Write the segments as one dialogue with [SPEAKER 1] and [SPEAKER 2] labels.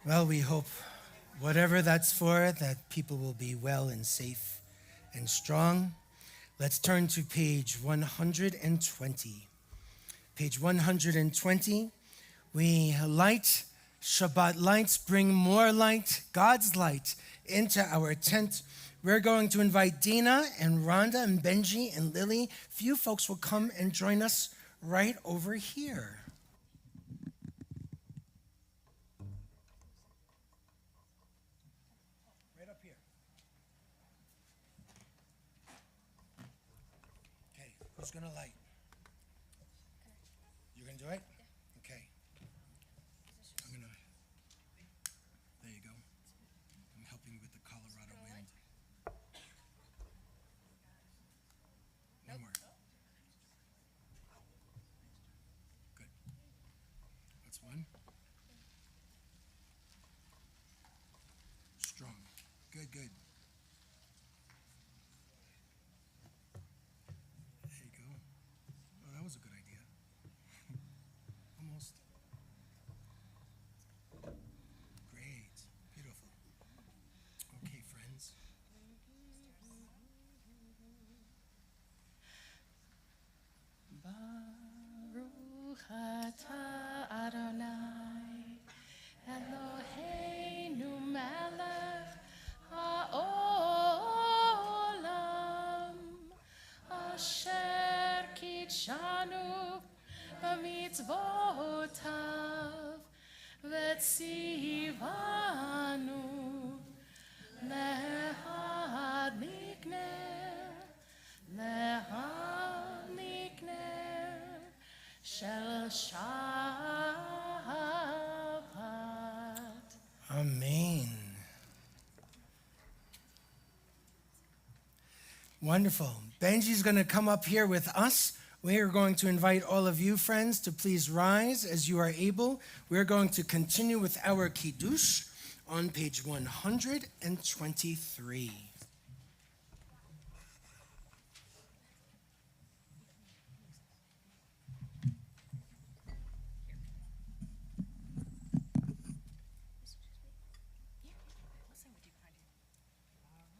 [SPEAKER 1] Well, we hope whatever that's for, that people will be well and safe and strong. Let's turn to page 120. Page 120, we light Shabbat lights, bring more light, God's light, into our tent. We're going to invite Dina and Rhonda and Benji and Lily. Few folks will come and join us right over here. Right up here. Okay, who's going to light? You're going to do it? Okay. I'm going to, there you go. I'm helping with the Colorado wind. One more. Good. That's one. Strong. Good, good. There you go. Oh, that was a good idea. Almost. Great. Beautiful. Okay, friends.
[SPEAKER 2] Baruch atah Adonai Eloheinu melech haolam asher kitshanu b'mitzvotav v'tzivanu lehadlikner shel Shabbat.
[SPEAKER 1] Amen. Wonderful. Benji's going to come up here with us. We are going to invite all of you, friends, to please rise as you are able. We're going to continue with our Kiddush on page 123.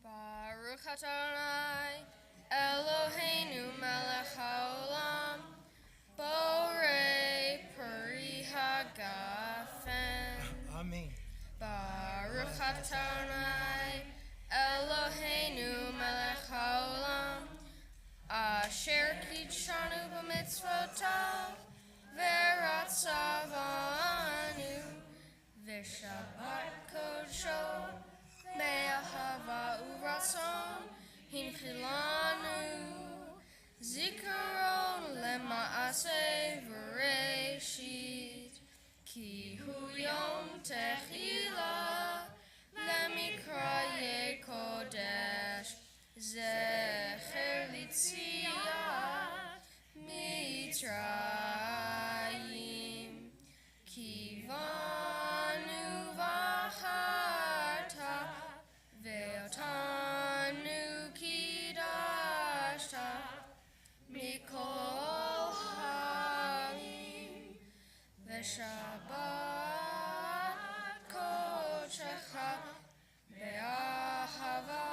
[SPEAKER 3] Baruch Adonai Eloheinu melech haolam borei peri hagafen.
[SPEAKER 1] Amen.
[SPEAKER 3] Baruch Adonai Eloheinu melech haolam asher kitshanu b'mitzvotav v'ratzavanu v'shabbat kodsho me'ahava uratzon hinchilanu zikaron lema'aseh v'reshit ki hu yom techila lemikraye kodesh zecher litziat mitzrayim kivanu v'acharta ve'otanu kidashta mikol ha'im ve'shabbat kodecha be'ahava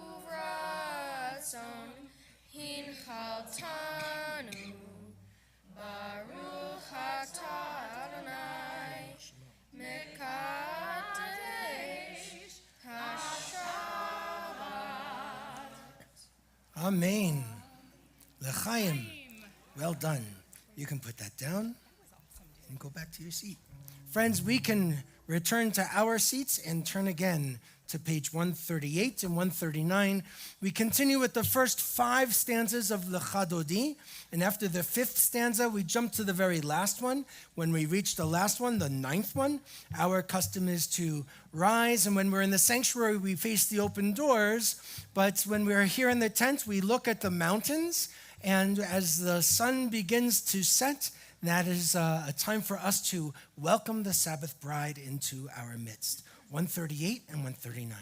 [SPEAKER 3] uvratzon hinchaltanu baruch atah Adonai mekadesh hashabbat.
[SPEAKER 1] Amen. L'chaim. Well done. You can put that down and go back to your seat. Friends, we can return to our seats and turn again to page 138 and 139. We continue with the first 5 stanzas of Lecha Dodi, and after the 5th stanza, we jump to the very last one. When we reach the last one, the 9th one, our custom is to rise, and when we're in the sanctuary, we face the open doors, but when we're here in the tent, we look at the mountains, and as the sun begins to set, that is a time for us to welcome the Sabbath bride into our midst. 138 and 139.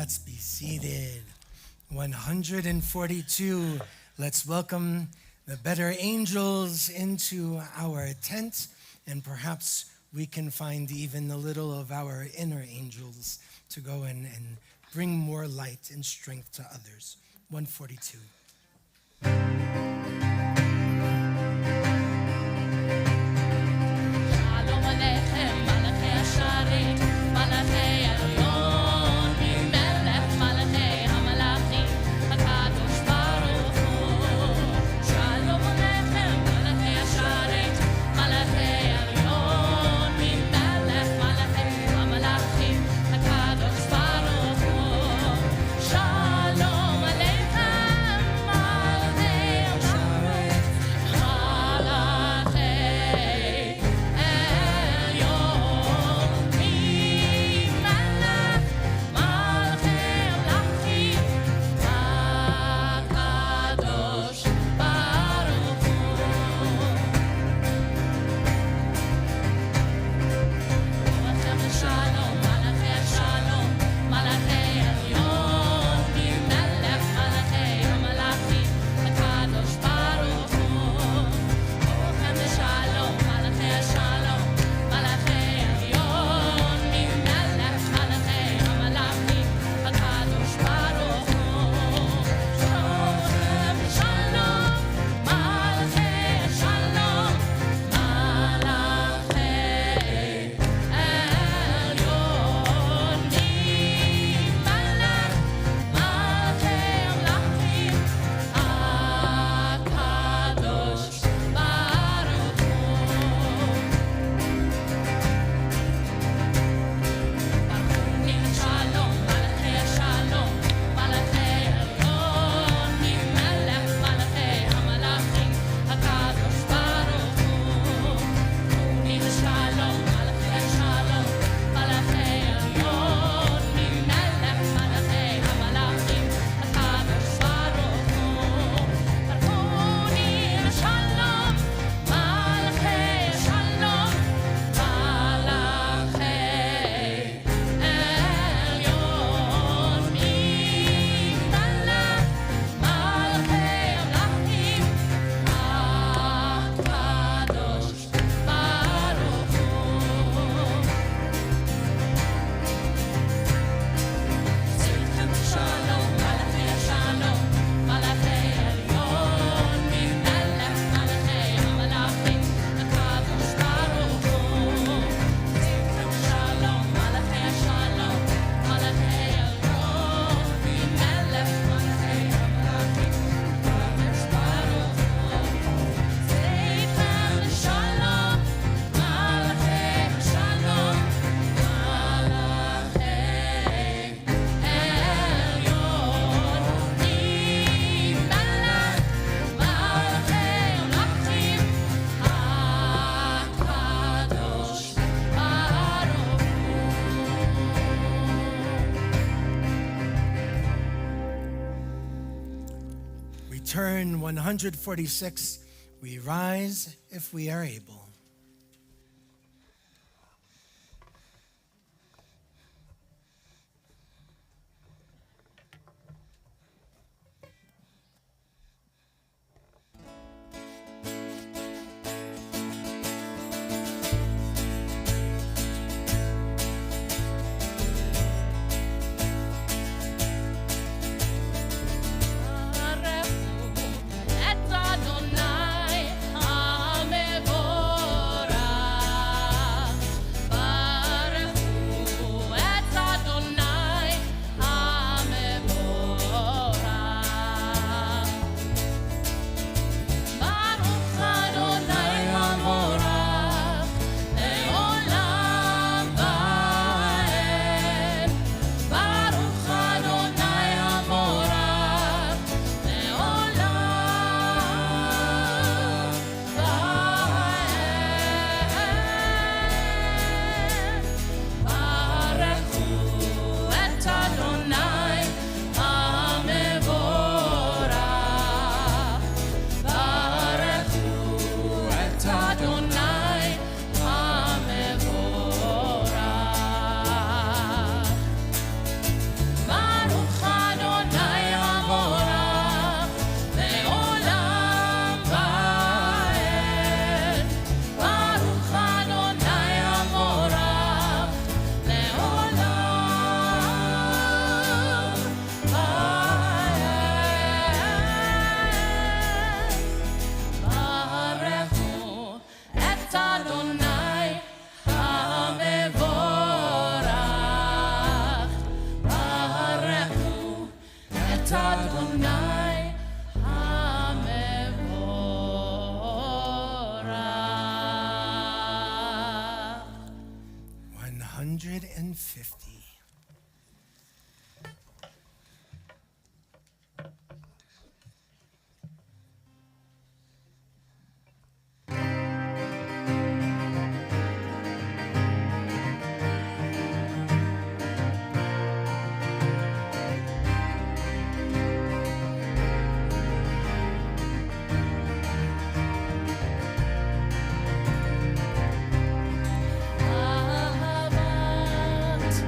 [SPEAKER 1] Let's be seated. 142. Let's welcome the better angels into our tent, and perhaps we can find even a little of our inner angels to go in and bring more light and strength to others. 142.
[SPEAKER 2] Shalom Aleichem, Malachei Hasharet, Malachei Elyon, Melech Malachei HaMalachim, HaKadosh Baruch Hu. Shalom Aleichem, Malachei Hasharet, Malachei Elyon, Melech Malachei HaMalachim, HaKadosh Baruch Hu. Shalom Aleichem, Malachei Hasharet,
[SPEAKER 1] Turn 146. We rise if we are able.
[SPEAKER 2] Et Adonai, Amevor.
[SPEAKER 1] 150.
[SPEAKER 2] אהבת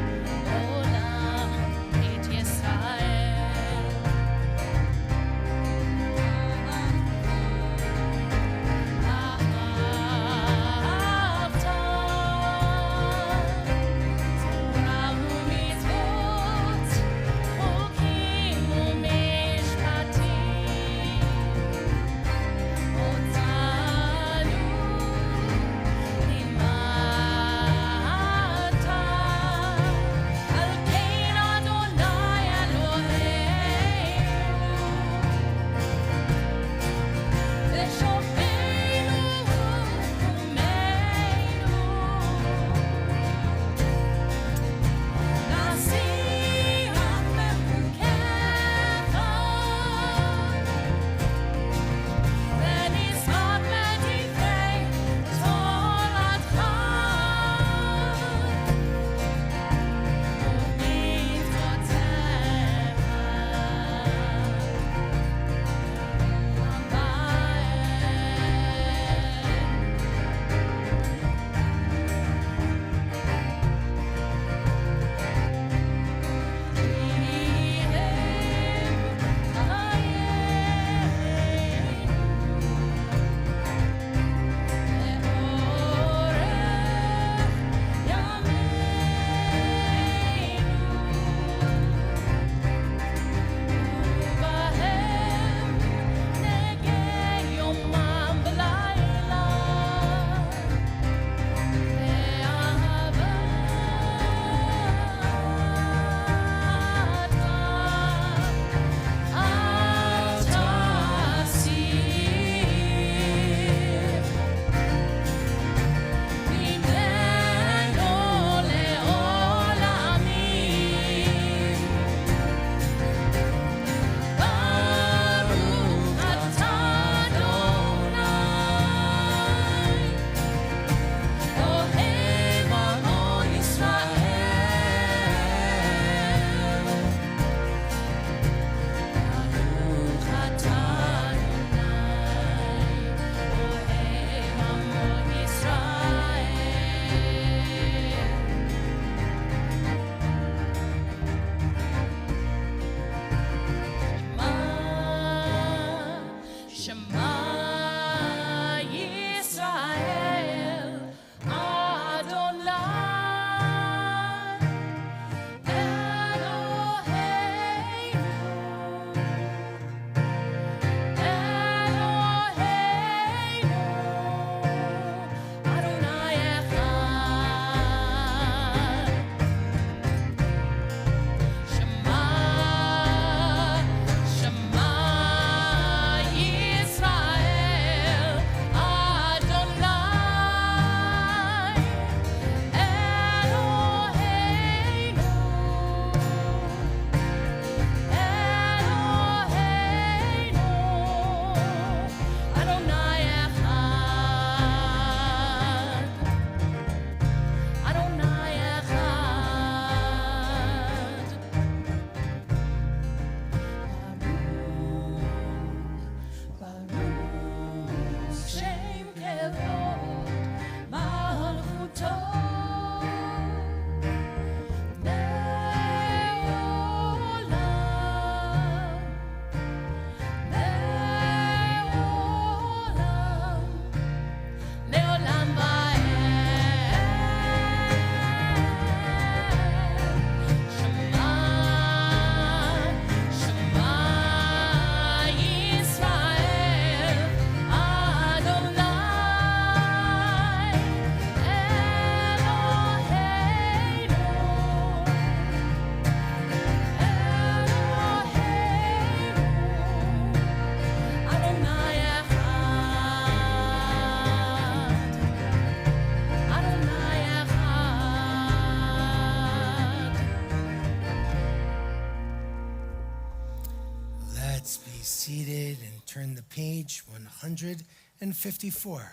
[SPEAKER 1] seated and turn the page 154.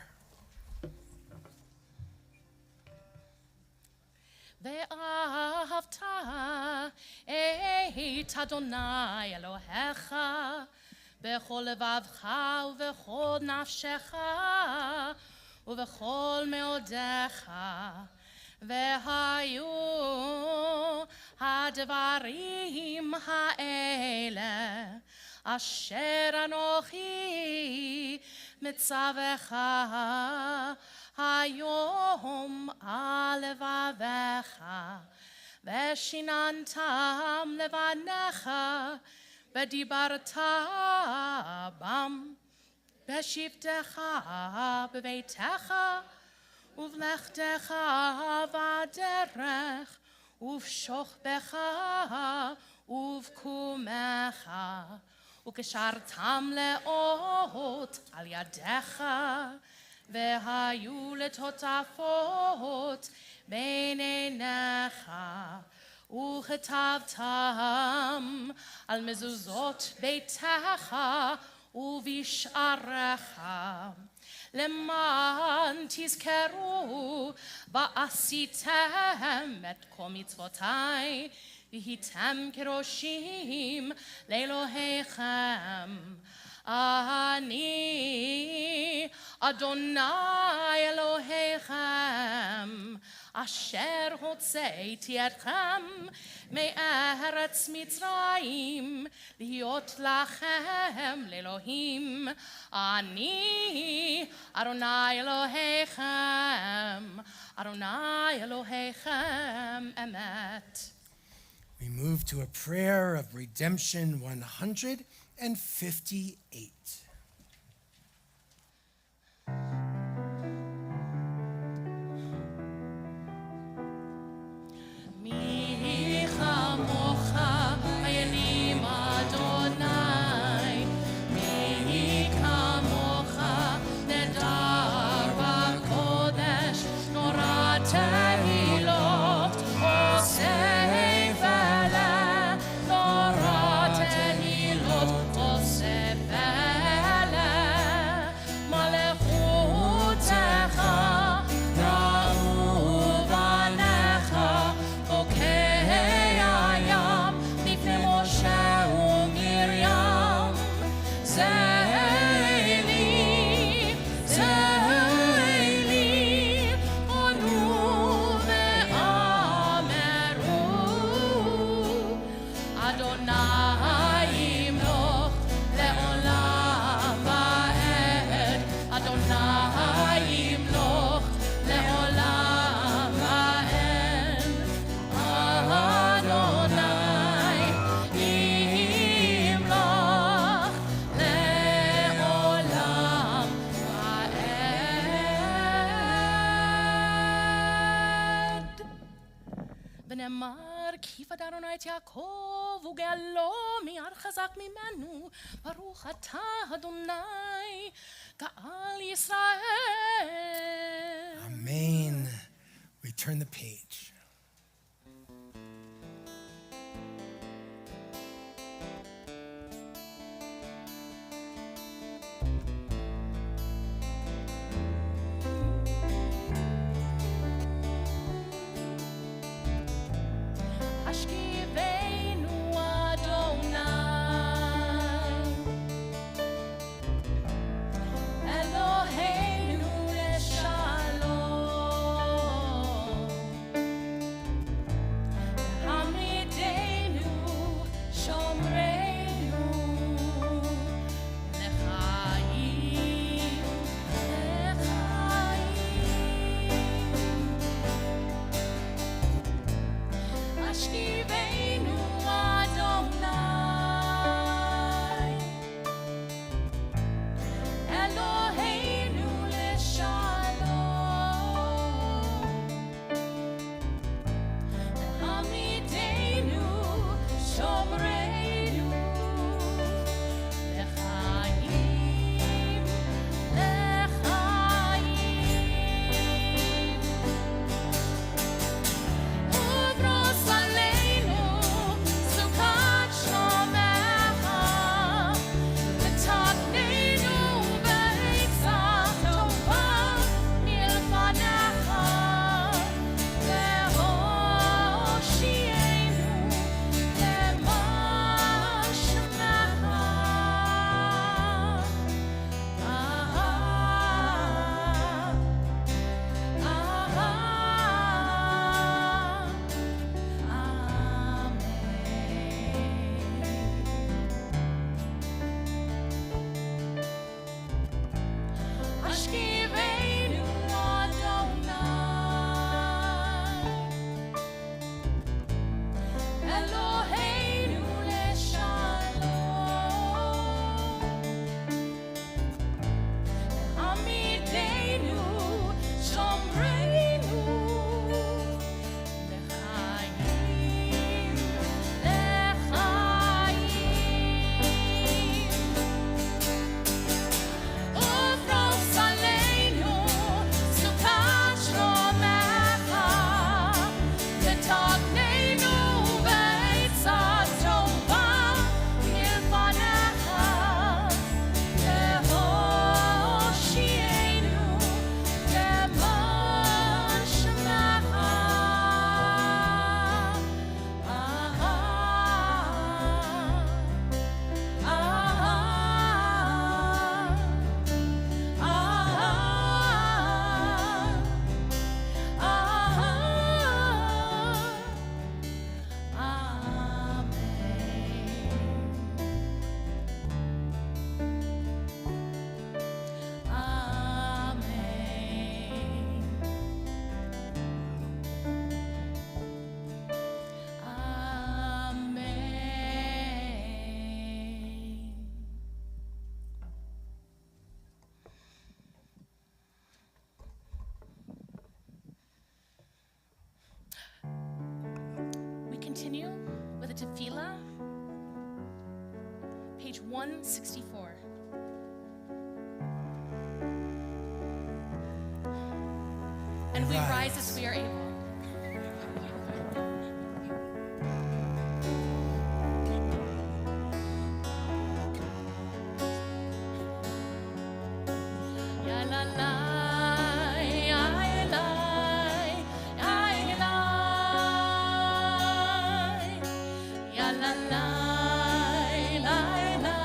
[SPEAKER 2] ואהבת את אדוני אלוהיך בכל לבבך ובכל נפשך ובכל מאודיך והיו הדברים האלה אשר אנוכי מצווך היום על לבביך ושיננתם לבניך ודיברת בם בשבתך בביתך ובלכתך בדרך ובשוכבך ובקומך וקשרתם לאות על ידיך והיו לטוטפות בין עיניך וכתבתם על מזוזות ביתך ובשעריך למען תזכרו ועשיתם את כל מצוותי והייתם קדושים לאלוהיכם אני אדוני אלוהיכם אשר הוצאתי אתכם מארץ מצרים להיות לכם לאלוהים אני אדוני אלוהיכם אדוני אלוהיכם אמת.
[SPEAKER 1] We move to a prayer of redemption 158.
[SPEAKER 2] מי כמוך האלים אדוני מי כמוך נדר בקודש נורא תהילות עושה פלא נורא תהילות עושה פלא מלכותך ראו בניך בוקי הים לפני משה ומרים זה לי ענו ואמרו אדוני ימלוך לעולם ועד אדוני ימלוך לעולם ועד אדוני ימלוך לעולם ועד. ונאמר כי יפדה אדוני את יעקב וגאלו מיד חזק ממנו ברוך אתה אדוני גאל ישראל.
[SPEAKER 1] Amen. We turn the page.
[SPEAKER 2] השכיבנו אדוני אלוהינו לשלום continue with a tefillah, page 164. And we rise as we are able. Ya la la, ya la, ya la, ya la la, la la, ya la,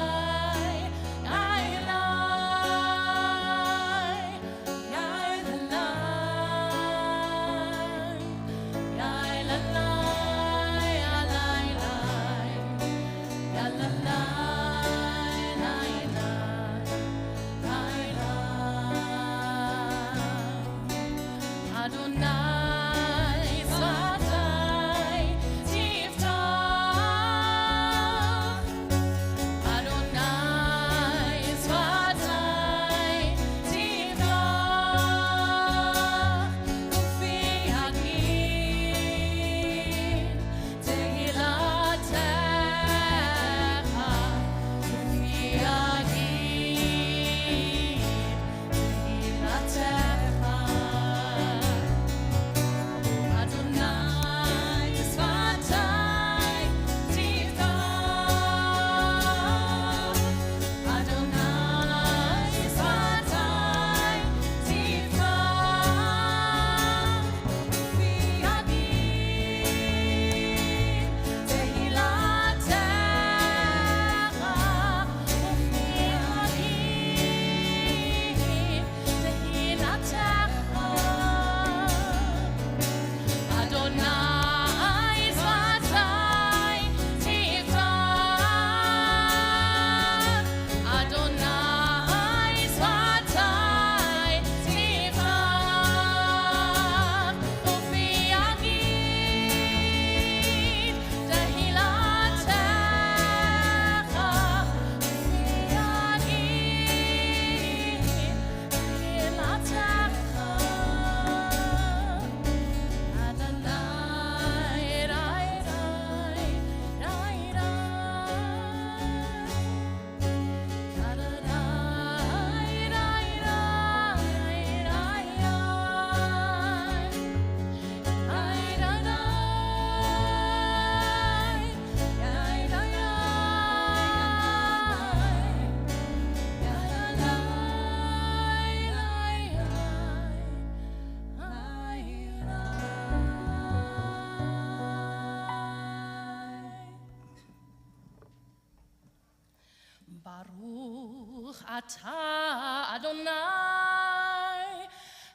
[SPEAKER 2] אתה אדוני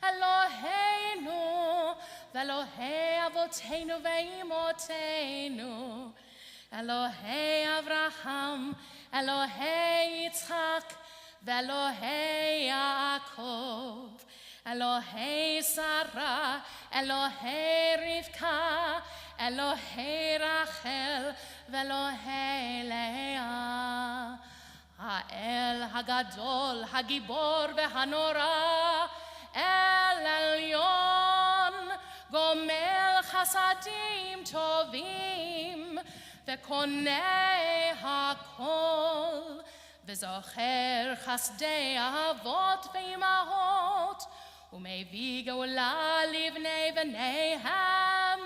[SPEAKER 2] אלוהינו ואלוהי אבותינו ואימותינו, אלוהי אברהם, אלוהי יצחק ואלוהי יעקב, אלוהי שרה, אלוהי רבקה, אלוהי רחל ואלוהי לאה. האל הגדול, הגיבור והנורא, אל עליון, גומל חסדים טובים, וקונה הכל, וזוכר חסדי אבות ואימהות, ומביא גאולה לבני בניהם,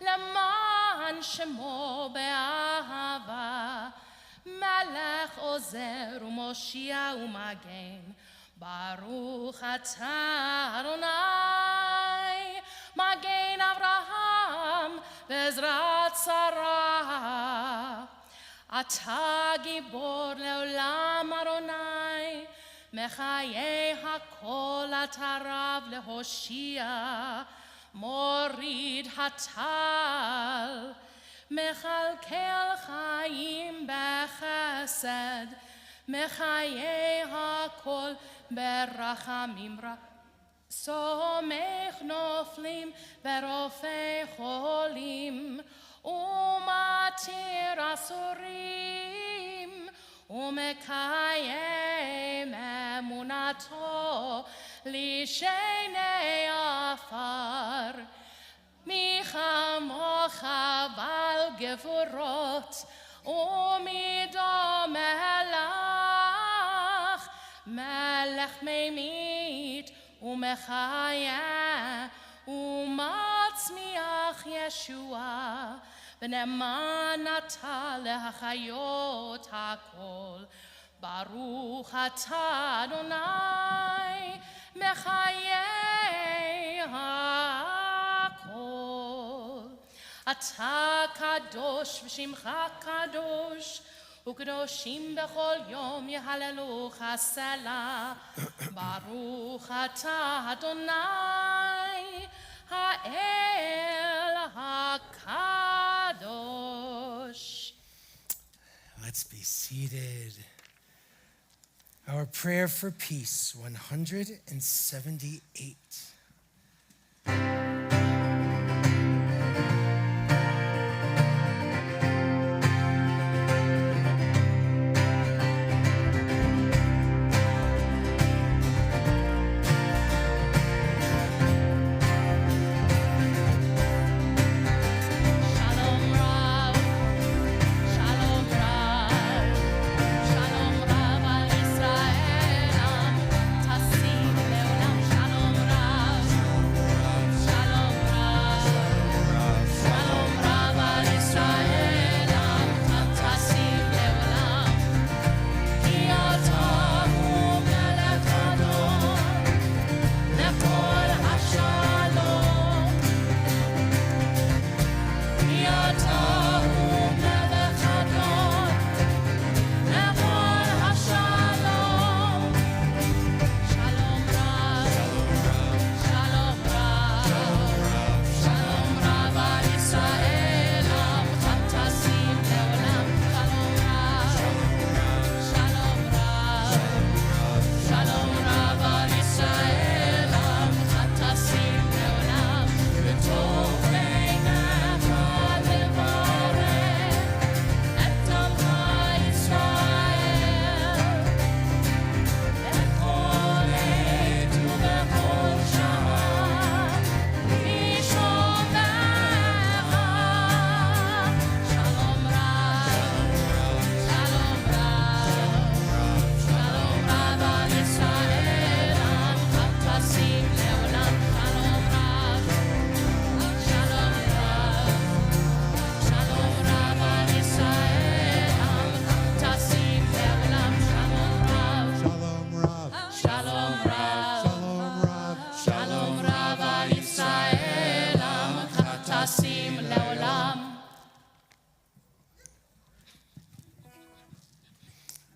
[SPEAKER 2] למען שמו באהבה. מלך עוזר ומושיע ומגן, ברוך אתה אדוני, מגן אברהם בעזרת שרה. אתה גיבור לעולם אדוני, מחיי הכל אתה רב להושיע, מוריד הטל, מכלכל חיים בחסד, מחיי הכל ברחמים רב. סומך נופלים ורופא חולים, ומתיר אסורים, ומקיים אמונתו לשני עפר. מי כמוך בעל הגבורות ומדו מלך, מלך ממית ומחיה ומצמיח ישועה, ונאמן אתה להחיות הכל. ברוך אתה אדוני מחיי הכל. אתה קדוש ושמך קדוש, וקדושים בכל יום יהללוך סלה. ברוך אתה אדוני האל הקדוש.
[SPEAKER 1] Let's be seated. Our prayer for peace, 178.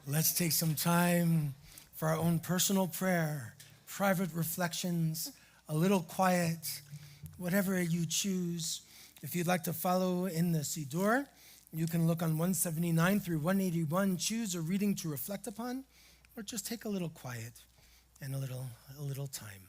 [SPEAKER 1] Let's take some time for our own personal prayer, private reflections, a little quiet, whatever you choose. If you'd like to follow in the Siddur, you can look on 179 through 181, choose a reading to reflect upon, or just take a little quiet and a little time.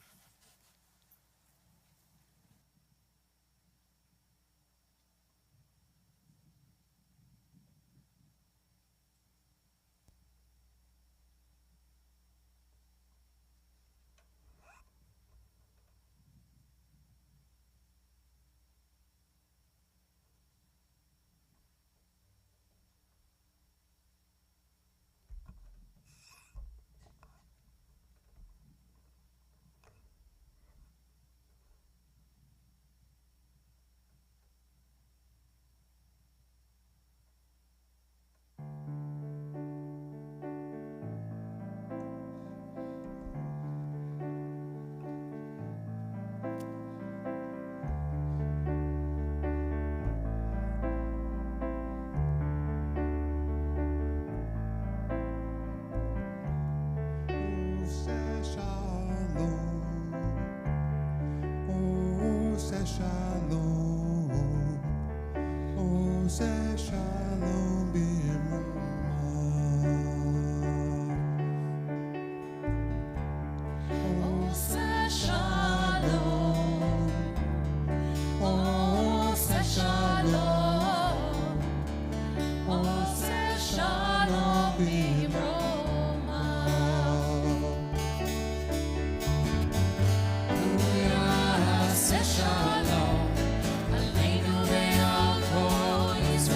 [SPEAKER 3] Shalom, Aleinu ve'al kol Yisrael.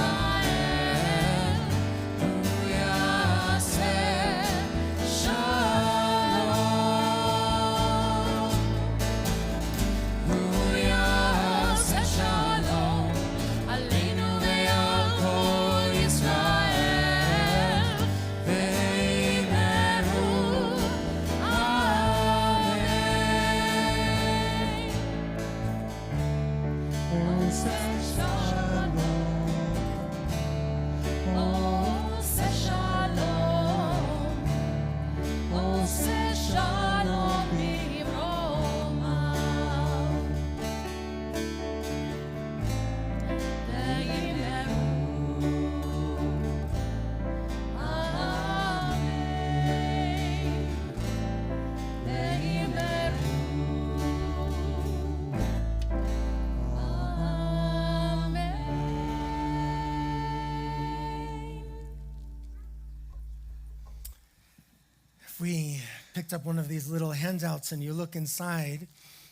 [SPEAKER 1] We picked up one of these little handouts and you look inside,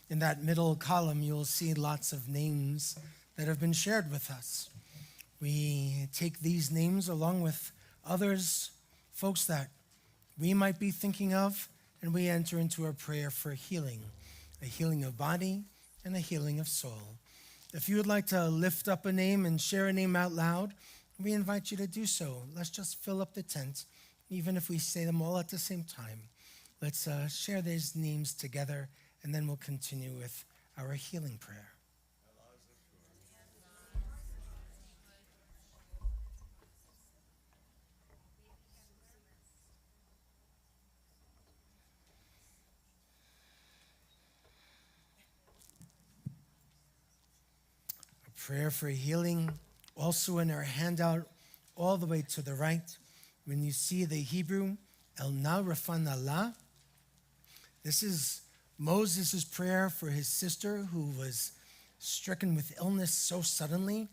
[SPEAKER 1] in that middle column, you'll see lots of names that have been shared with us. We take these names along with others, folks that we might be thinking of, and we enter into a prayer for a healing of body and a healing of soul. If you would like to lift up a name and share a name out loud, we invite you to do so. Let's just fill up the tent. Even if we say them all at the same time, let's share these names together, and then we'll continue with our healing prayer. A prayer for healing, also in our handout, all the way to the right. When you see the Hebrew, El Na Rafan Allah, this is Moses' prayer for his sister who was stricken with illness so suddenly.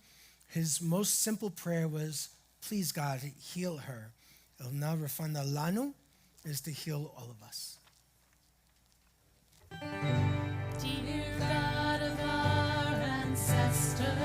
[SPEAKER 1] His most simple prayer was, please God, heal her. El Na Rafan Lanu is to heal all of us.
[SPEAKER 2] Dear God of our ancestors,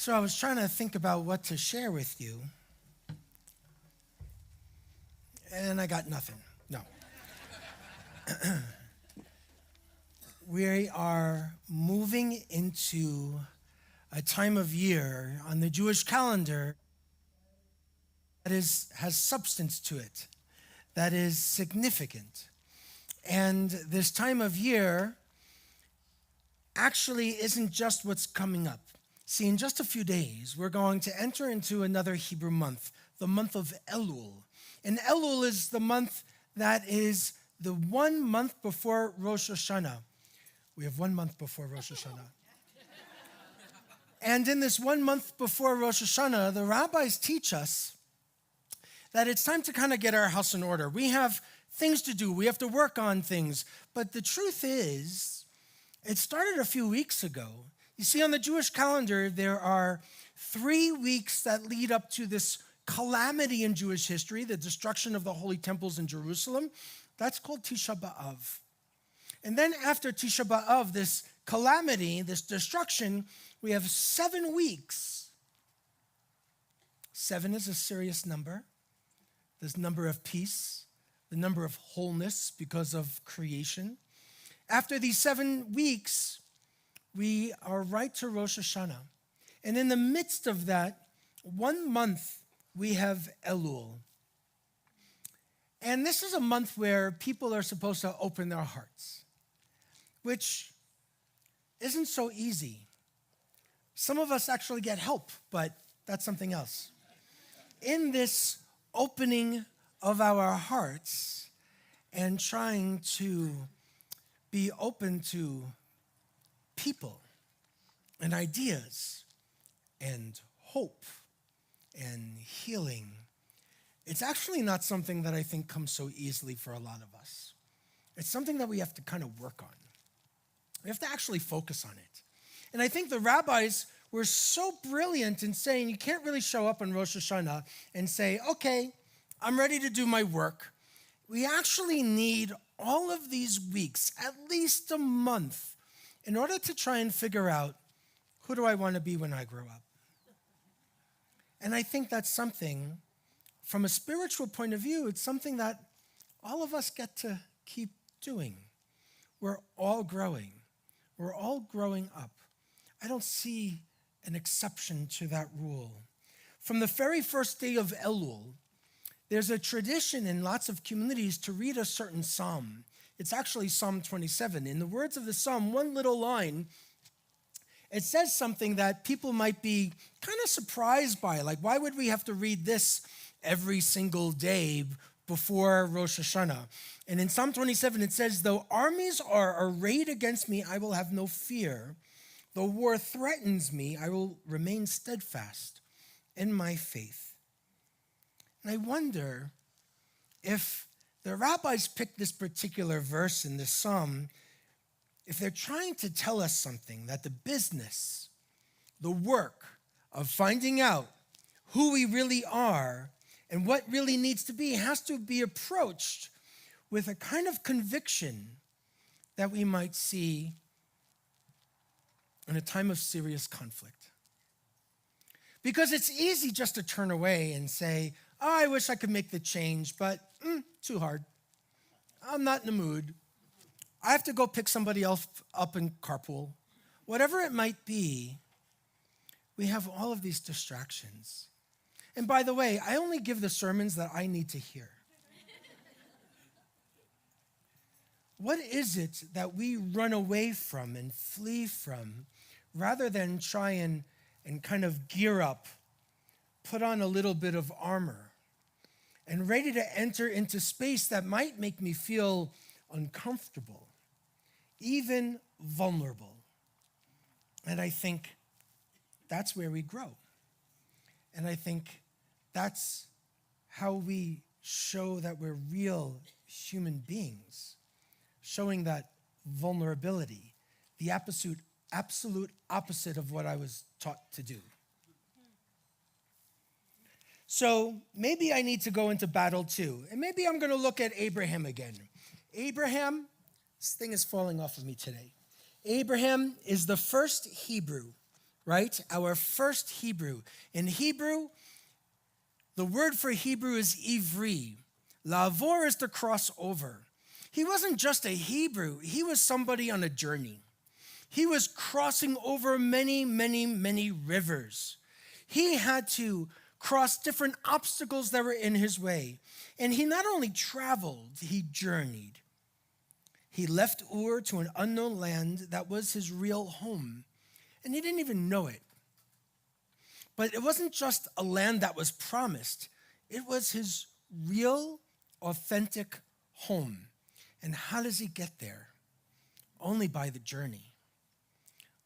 [SPEAKER 1] So I was trying to think about what to share with you, and I got nothing. No. We are moving into a time of year on the Jewish calendar that has substance to it, that is significant. And this time of year actually isn't just what's coming up. See, in just a few days, we're going to enter into another Hebrew month, the month of Elul. And Elul is the month that is the 1 month before Rosh Hashanah. We have 1 month before Rosh Hashanah. And in this 1 month before Rosh Hashanah, the rabbis teach us that it's time to kind of get our house in order. We have things to do. We have to work on things. But the truth is, it started a few weeks ago. You see, on the Jewish calendar, there are 3 weeks that lead up to this calamity in Jewish history, the destruction of the holy temples in Jerusalem. That's called Tisha B'Av. And then after Tisha B'Av, this calamity, this destruction, we have 7 weeks. 7 is a serious number. This number of peace, the number of wholeness because of creation. After these 7 weeks, we are right to Rosh Hashanah. And in the midst of that 1 month, we have Elul. And this is a month where people are supposed to open their hearts, which isn't so easy. Some of us actually get help, but that's something else. In this opening of our hearts and trying to be open to people and ideas and hope and healing, it's actually not something that I think comes so easily for a lot of us. It's something that we have to kind of work on. We have to actually focus on it. And I think the rabbis were so brilliant in saying you can't really show up on Rosh Hashanah and say, okay, I'm ready to do my work. We actually need all of these weeks, at least a month, in order to try and figure out, who do I want to be when I grow up? And I think that's something, from a spiritual point of view, it's something that all of us get to keep doing. We're all growing. We're all growing up. I don't see an exception to that rule. From the very first day of Elul, there's a tradition in lots of communities to read a certain psalm. It's actually Psalm 27. In the words of the psalm, one little line, it says something that people might be kind of surprised by. Like, why would we have to read this every single day before Rosh Hashanah? And in Psalm 27, it says, though armies are arrayed against me, I will have no fear. Though war threatens me, I will remain steadfast in my faith. And I wonder if the rabbis picked this particular verse in this psalm, if they're trying to tell us something, that the business, the work of finding out who we really are and what really needs to be has to be approached with a kind of conviction that we might see in a time of serious conflict. Because it's easy just to turn away and say, oh, I wish I could make the change, but too hard. I'm not in the mood. I have to go pick somebody else up in carpool. Whatever it might be, we have all of these distractions. And by the way, I only give the sermons that I need to hear. What is it that we run away from and flee from rather than try and kind of gear up, put on a little bit of armor, and ready to enter into space that might make me feel uncomfortable, even vulnerable? And I think that's where we grow. And I think that's how we show that we're real human beings, showing that vulnerability, the absolute opposite of what I was taught to do. So maybe I need to go into battle too. And maybe I'm going to look at Abraham again. Abraham, this thing is falling off of me today. Abraham is the first Hebrew right? Our first Hebrew. In Hebrew, the word for Hebrew is ivri. La'avor is to cross over. He wasn't just a Hebrew. He was somebody on a journey. He was crossing over many, many, many rivers. He had to cross different obstacles that were in his way. And he not only traveled, he journeyed. He left Ur to an unknown land that was his real home. And he didn't even know it. But it wasn't just a land that was promised. It was his real, authentic home. And how does he get there? Only by the journey.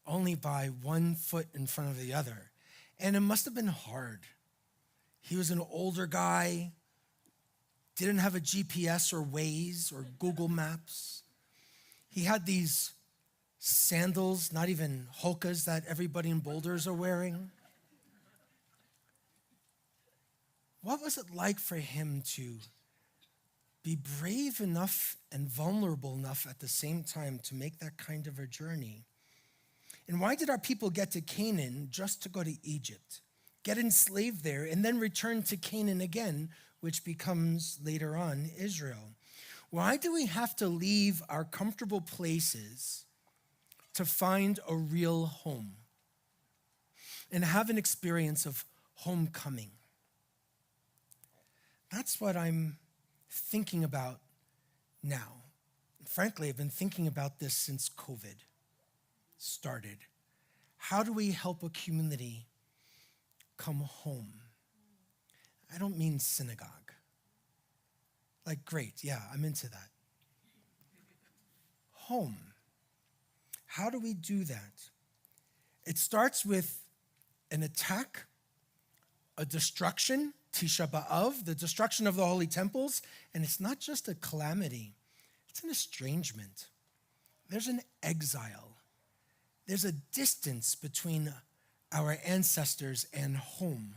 [SPEAKER 1] Only by one foot in front of the other. And it must have been hard. He was an older guy, didn't have a GPS or Waze or Google Maps. He had these sandals, not even hokas, that everybody in Boulders are wearing. What was it like for him to be brave enough and vulnerable enough at the same time to make that kind of a journey? And why did our people get to Canaan just to go to Egypt, get enslaved there, and then return to Canaan again, which becomes later on Israel? Why do we have to leave our comfortable places to find a real home and have an experience of homecoming? That's what I'm thinking about now. Frankly, I've been thinking about this since COVID started. How do we help a community come home? I don't mean synagogue. Like, great, yeah, I'm into that. Home. How do we do that? It starts with an attack, a destruction, Tisha B'Av, the destruction of the holy temples, and it's not just a calamity, it's an estrangement. There's an exile. There's a distance between our ancestors and home.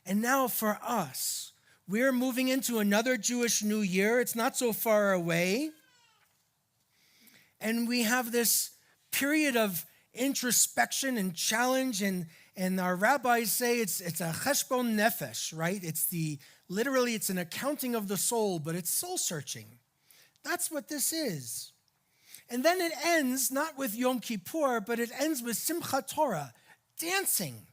[SPEAKER 1] And now for us, we're moving into another Jewish New Year. It's not so far away. And we have this period of introspection and challenge, and our rabbis say it's a cheshbon nefesh, right? Literally it's an accounting of the soul, but it's soul searching. That's what this is. And then it ends not with Yom Kippur, but it ends with Simchat Torah, dancing,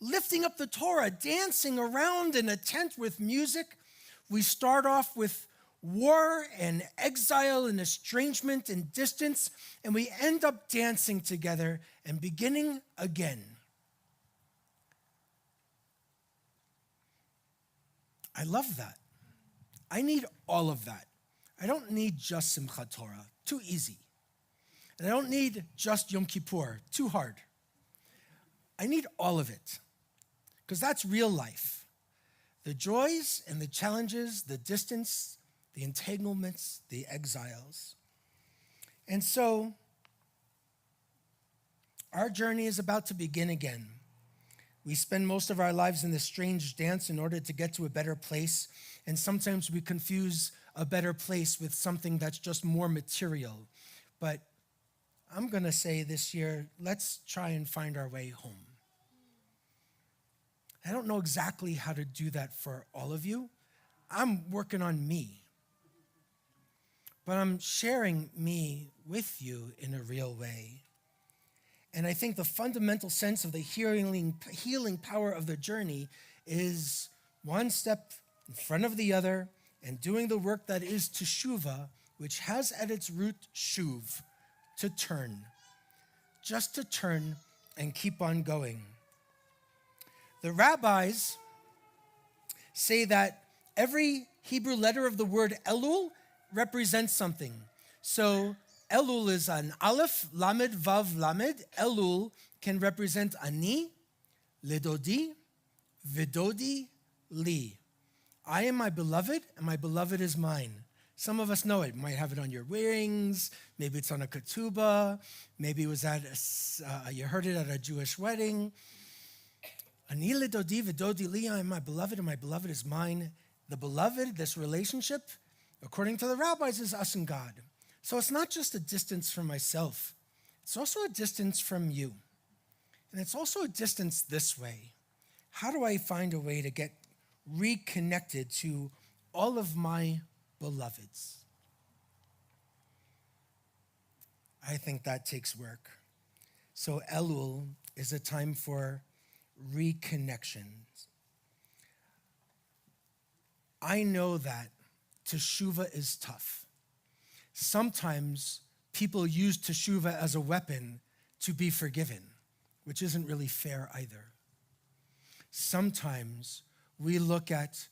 [SPEAKER 1] lifting up the Torah, dancing around in a tent with music. We start off with war and exile and estrangement and distance, and we end up dancing together and beginning again. I love that. I need all of that. I don't need just Simchat Torah, too easy. And I don't need just Yom Kippur, too hard. I need all of it, because that's real life. The joys and the challenges, the distance, the entanglements, the exiles. And so, our journey is about to begin again. We spend most of our lives in this strange dance in order to get to a better place, and sometimes we confuse a better place with something that's just more material. But I'm going to say this year, let's try and find our way home. I don't know exactly how to do that for all of you. I'm working on me. But I'm sharing me with you in a real way. And I think the fundamental sense of the healing power of the journey is one step in front of the other and doing the work that is teshuvah, which has at its root shuv, to turn. Just to turn and keep on going. The rabbis say that every Hebrew letter of the word Elul represents something. So Elul is an Aleph, Lamed, Vav, Lamed. Elul can represent Ani, Lidodi, Vidodi, Li. I am my beloved, and my beloved is mine. Some of us know it. You might have it on your earrings. Maybe it's on a ketubah. Maybe it was you heard it at a Jewish wedding. Ani lidodi vidodi li, I am my beloved, and my beloved is mine. The beloved, this relationship, according to the rabbis, is us and God. So it's not just a distance from myself. It's also a distance from you. And it's also a distance this way. How do I find a way to get reconnected to all of my beloveds? I think that takes work. So Elul is a time for reconnections. I know that teshuvah is tough. Sometimes people use teshuvah as a weapon to be forgiven, which isn't really fair either. Sometimes we look at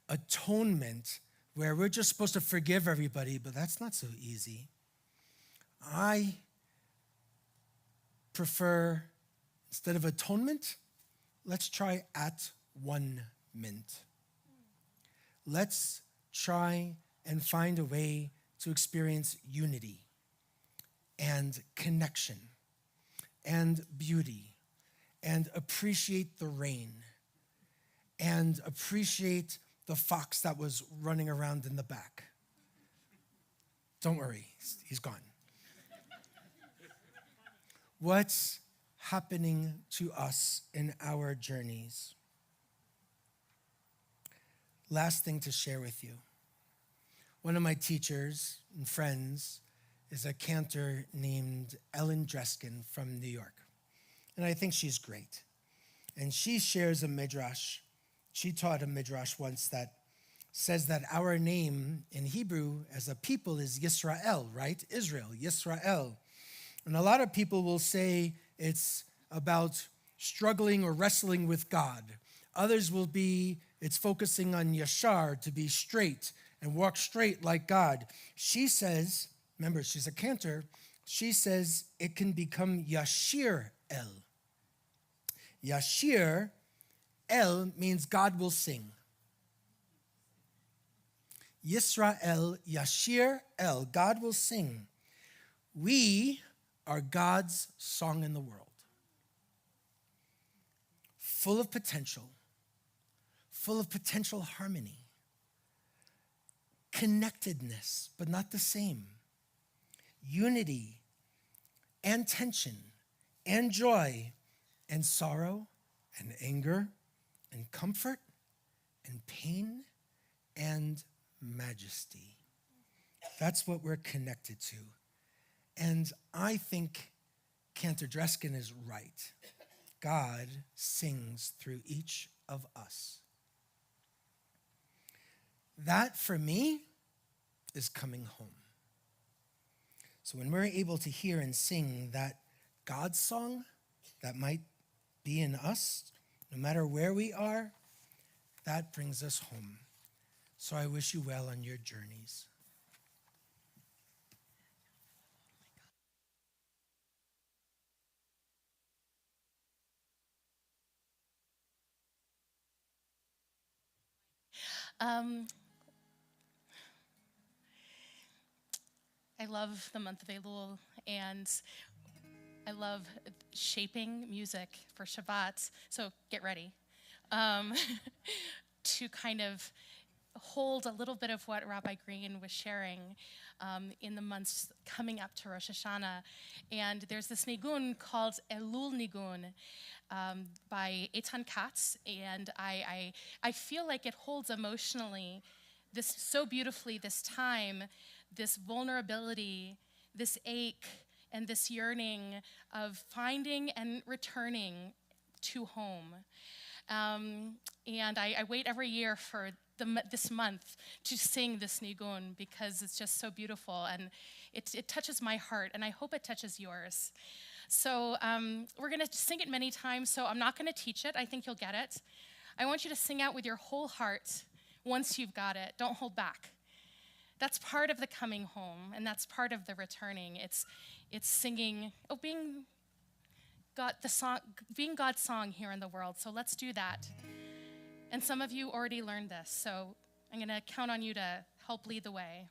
[SPEAKER 1] atonement where we're just supposed to forgive everybody, but that's not so easy. I prefer, instead of atonement, let's try at-one-ment. Let's try and find a way to experience unity and connection and beauty and appreciate the rain and appreciate the fox that was running around in the back. Don't worry, he's gone. What's happening to us in our journeys? Last thing to share with you. One of my teachers and friends is a cantor named Ellen Dreskin from New York. And I think she's great. And she shares a midrash. She taught a midrash once that says that our name in Hebrew as a people is Yisrael, right? Israel, Yisrael. And a lot of people will say it's about struggling or wrestling with God. Others will be, it's focusing on yashar, to be straight and walk straight like God. She says, remember, she's a cantor, she says it can become yashir el. Yashir el means God will sing. Yisrael, yashir el, God will sing. We are God's song in the world. Full of potential harmony, connectedness, but not the same, unity and tension and joy and sorrow and anger and comfort and pain and majesty. That's what we're connected to. And I think Cantor Dreskin is right. God sings through each of us. That, for me, is coming home. So when we're able to hear and sing that God song that might be in us, no matter where we are, that brings us home. So I wish you well on your journeys.
[SPEAKER 2] I love the month of Elul, and I love shaping music for Shabbat, so get ready, to kind of hold a little bit of what Rabbi Green was sharing in the months coming up to Rosh Hashanah. And there's this nigun called Elul Nigun by Eitan Katz, and I feel like it holds emotionally this so beautifully this time, this vulnerability, this ache, and this yearning of finding and returning to home. And I wait every year for this month to sing this nigun because it's just so beautiful, and it touches my heart, and I hope it touches yours. So we're going to sing it many times, so I'm not going to teach it. I think you'll get it. I want you to sing out with your whole heart once you've got it. Don't hold back. That's part of the coming home, and that's part of the returning. It's singing, being God's song here in the world. So let's do that. And some of you already learned this, so I'm going to count on you to help lead the way.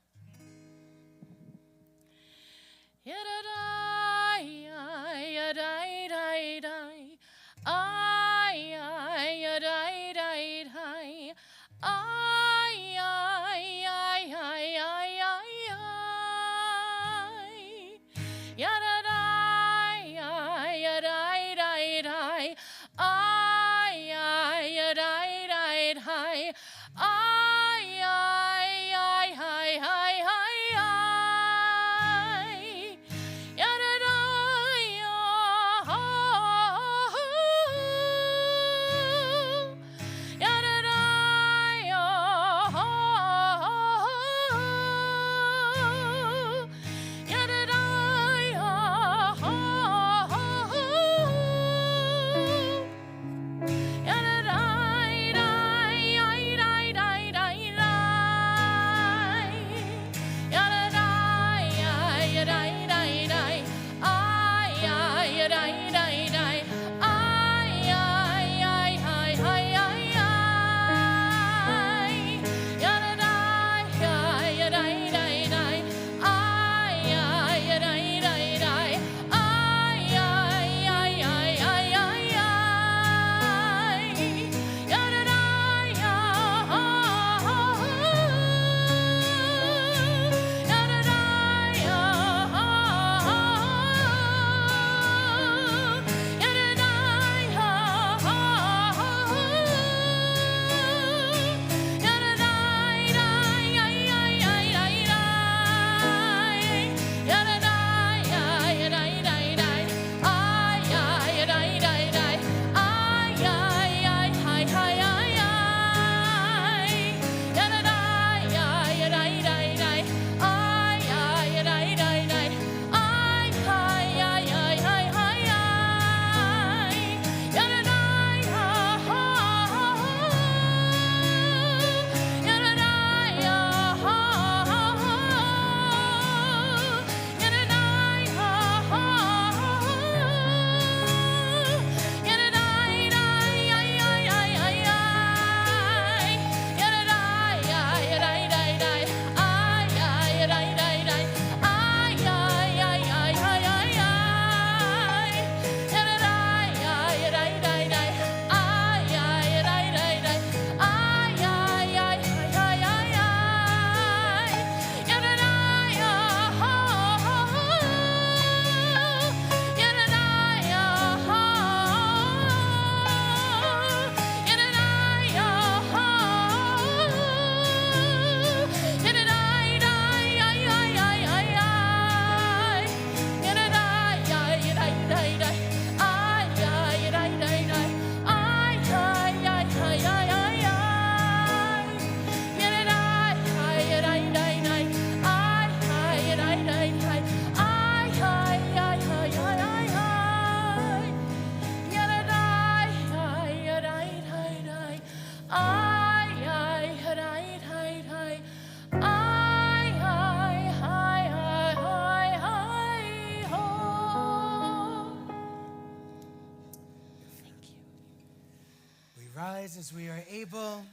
[SPEAKER 1] rise as we are able.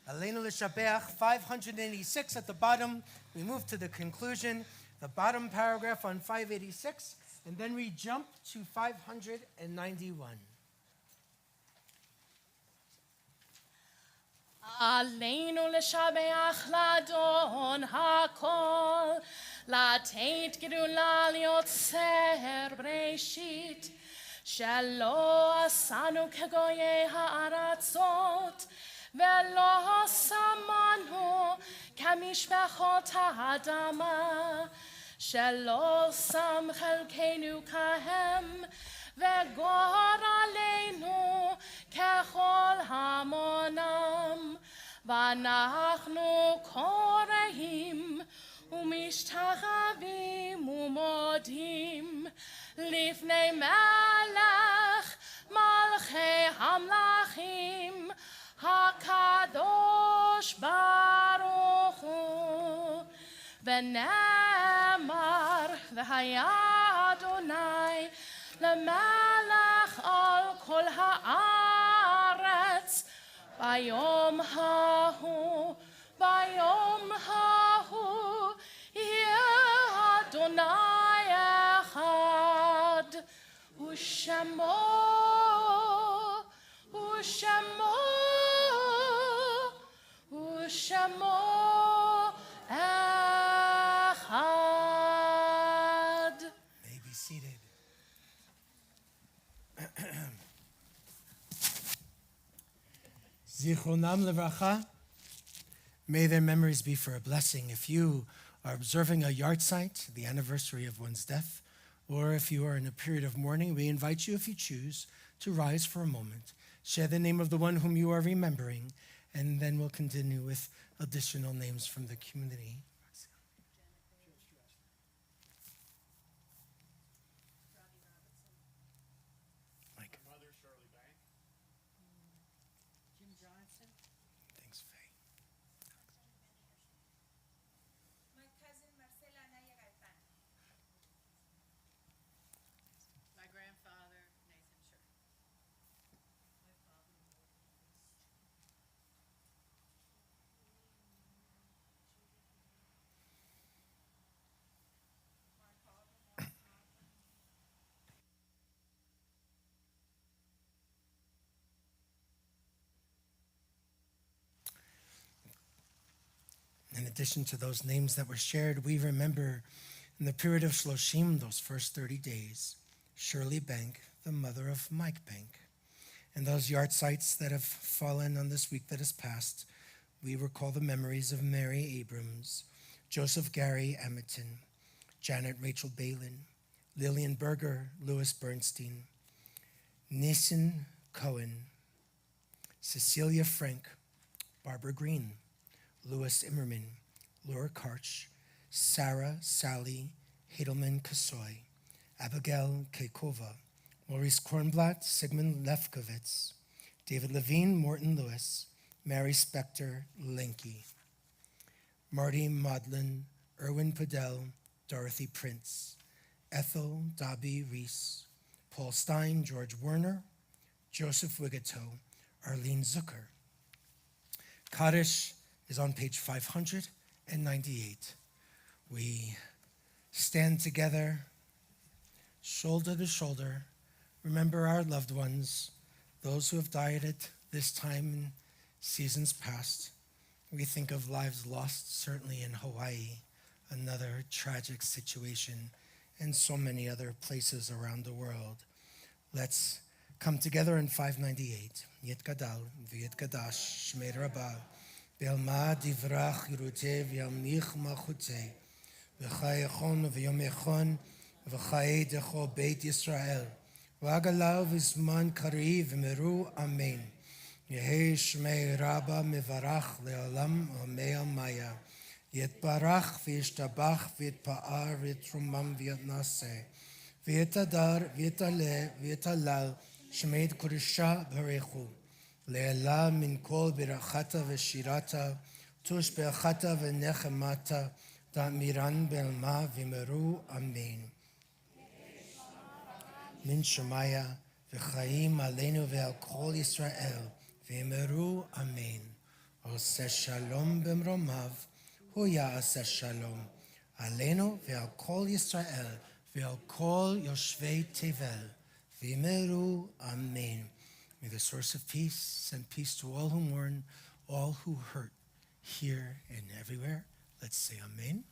[SPEAKER 1] Aleinu l'shabeach, 586 at the bottom. We move to the conclusion, the bottom paragraph on 586, and then we jump to 591.
[SPEAKER 2] עלינו לשבח לאדון הכל, לתת גדולה ליוצר בראשית, שלא עשנו כגויי הארצות, ולא שמנו כמשפחות האדמה, שלא שם חלקנו כהם, וגור עלינו ככל המונם, ואנחנו קוראים ומשתחווים ומודים לפני מלך מלכי המלכים הקדוש ברוך הוא. ונאמר והיה אדוני למלך על כל הארץ ביום ההוא, ביום ההוא יהיה אדוני אחד, ושמו אחד.
[SPEAKER 1] May be seated. Zichronam levracha. May their memories be for a blessing. If you are observing a yahrzeit, the anniversary of one's death, or if you are in a period of mourning, we invite you, if you choose, to rise for a moment, share the name of the one whom you are remembering, and then we'll continue with additional names from the community. Mike.
[SPEAKER 4] Mother, Shirley Bank.
[SPEAKER 5] Jim Johnson.
[SPEAKER 1] Thanks, Faye.
[SPEAKER 5] My cousin Marcela Anaya Gaetan. My grandfather Nathan Sher. My father
[SPEAKER 1] In addition to those names that were shared, we remember in the period of Shloshim, those first 30 days, Shirley Bank, the mother of Mike Bank. And those yahrzeits that have fallen on this week that has passed, we recall the memories of Mary Abrams, Joseph Gary Amerton, Janet Rachel Balin, Lillian Berger, Louis Bernstein, Nissen Cohen, Cecilia Frank, Barbara Green, Louis Immerman, Laura Karch, Sarah Sally Hadelman Kasoy, Abigail Keikova, Maurice Kornblatt, Sigmund Lefkowitz, David Levine, Morton Lewis, Mary Spector Lenke, Marty Modlin, Erwin Padel, Dorothy Prince, Ethel Dobby Reese, Paul Stein, George Werner, Joseph Wigato, Arlene Zucker. Kaddish is on page 598. We stand together, shoulder to shoulder, remember our loved ones, those who have died at this time in seasons past. We think of lives lost, certainly in Hawaii, another tragic situation, and so many other places around the world. Let's come together in 598. Yitgadal v'yitgadash shmei rabbah Be'alma divrach yiruteh v'yamich malchuteh v'chai echon v'yom echon v'chai decho beit Yisrael v'agalav v'zman kariv v'meru amen. Yehi shmei rabbah mevarach le'olam v'mei maya yitbarach v'yishtabach v'yitpa'ar v'yitrumam v'yitnaseh v'yitadar v'yitaleh v'yitalal shmei kodesha b'harechu Le'ela min kol birachata v'shirata tush be'achata v'nechemata da'miran be'elma v'meru amen. Min shemaya v'chaim aleinu ve'al kol Yisrael V'emeru amen. Oseh shalom b'mromav, hu ya'aseh shalom. Aleinu ve'al kol Yisrael, ve'al kol yoshvei tevel. V'emeru amen. May the source of peace send peace to all who mourn, all who hurt, here and everywhere. Let's say amen.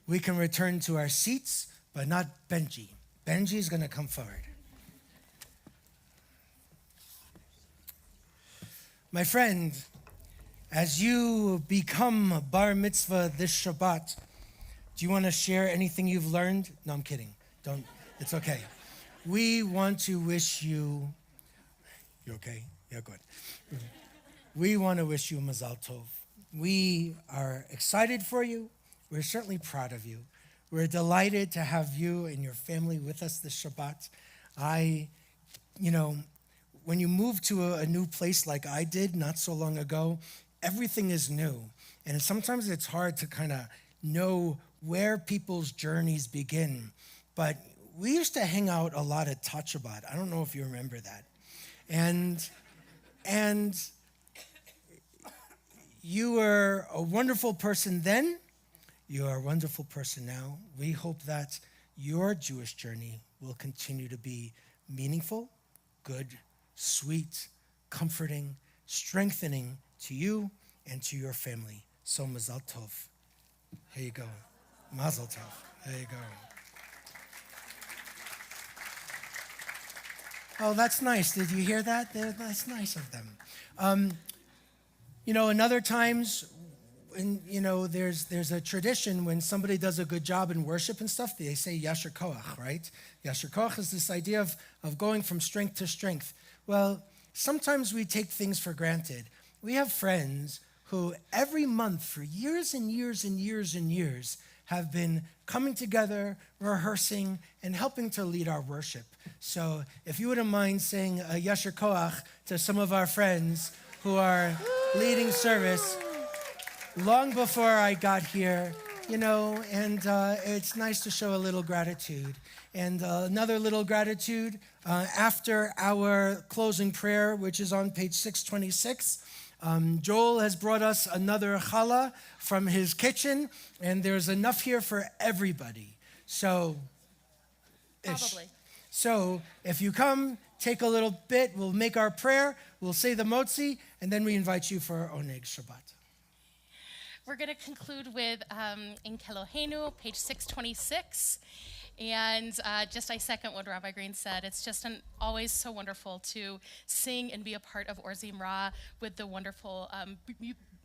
[SPEAKER 1] We can return to our seats, but not Benji. Benji is going to come forward. My friend, as you become bar mitzvah this Shabbat, do you want to share anything you've learned? No, I'm kidding. Don't. It's okay. We want to wish you. You okay? Yeah, good. We want to wish you Mazal Tov. We are excited for you. We're certainly proud of you. We're delighted to have you and your family with us this Shabbat. When you move to a new place like I did not so long ago, everything is new. And sometimes it's hard to kind of know where people's journeys begin. But we used to hang out a lot at Shabbat. I don't know if you remember that. And you were a wonderful person then. You are a wonderful person now. We hope that your Jewish journey will continue to be meaningful, good, sweet, comforting, strengthening to you and to your family. So Mazal Tov. Here you go. Mazel Tov. There you go. Oh, that's nice. Did you hear that? That's nice of them. In other times, there's a tradition when somebody does a good job in worship and stuff, they say Yasher Koach, right? Yasher Koach is this idea of going from strength to strength. Well, sometimes we take things for granted. We have friends who every month for years and years and years and years have been coming together, rehearsing, and helping to lead our worship. So if you wouldn't mind saying a Yasher Koach to some of our friends who are leading service long before I got here, and it's nice to show a little gratitude. And another little gratitude after our closing prayer, which is on page 626, Joel has brought us another challah from his kitchen, and there's enough here for everybody. So,
[SPEAKER 2] Probably.
[SPEAKER 1] So if you come, take a little bit, we'll make our prayer, we'll say the motzi, and then we invite you for our Oneg Shabbat.
[SPEAKER 2] We're going to conclude with In Kelohenu, page 626. And just I second what Rabbi Green said. It's just always so wonderful to sing and be a part of Or Zimrah with the wonderful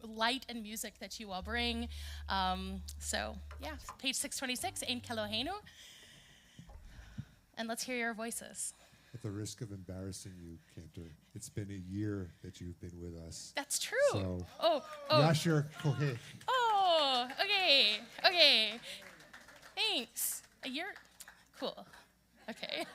[SPEAKER 2] light and music that you all bring. Page 626, In Kelohenu. And let's hear your voices.
[SPEAKER 4] At the risk of embarrassing you, Cantor, it's been a year that you've been with us.
[SPEAKER 2] That's true.
[SPEAKER 4] So,
[SPEAKER 2] Yasher
[SPEAKER 4] Kohe.
[SPEAKER 2] Oh, okay. Thanks. A year? Cool. Okay.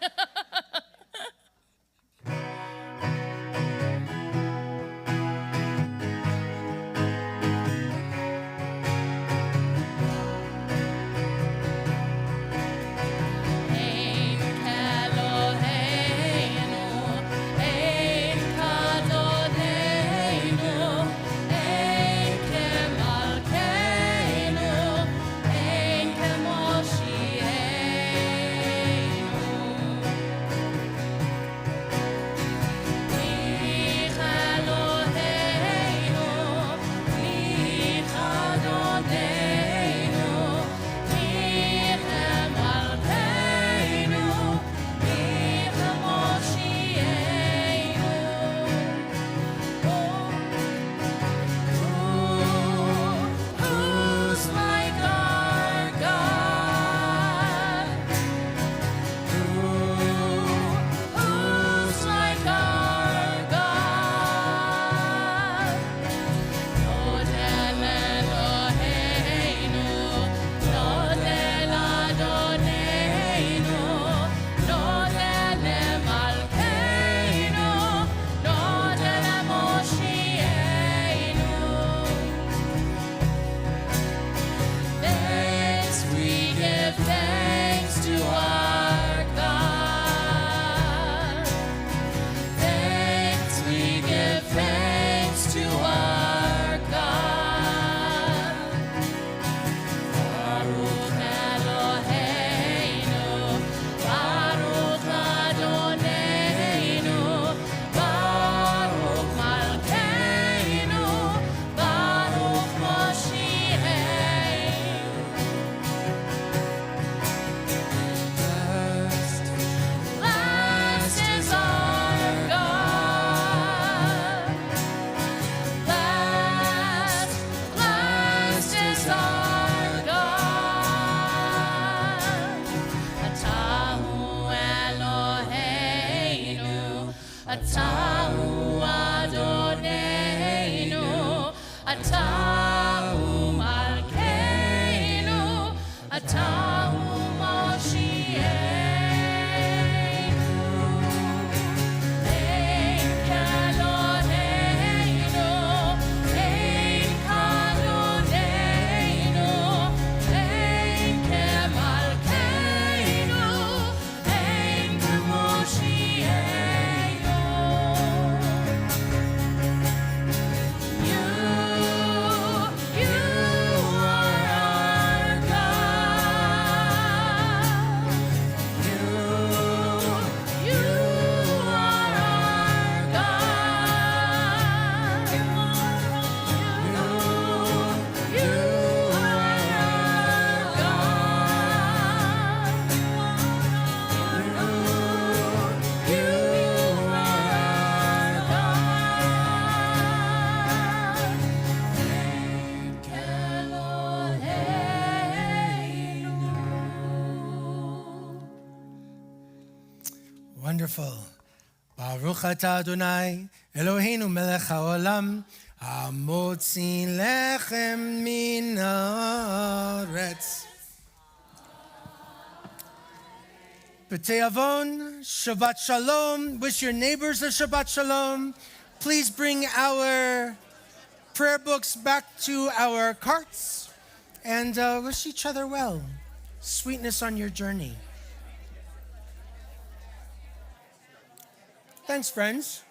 [SPEAKER 1] Wonderful. Baruch atah Adonai, Eloheinu melech haolam, hamotzi lechem min haaretz. B'tei Avon, Shabbat Shalom. Wish your neighbors a Shabbat Shalom. Please bring our prayer books back to our carts and wish each other well. Sweetness on your journey. Thanks, friends.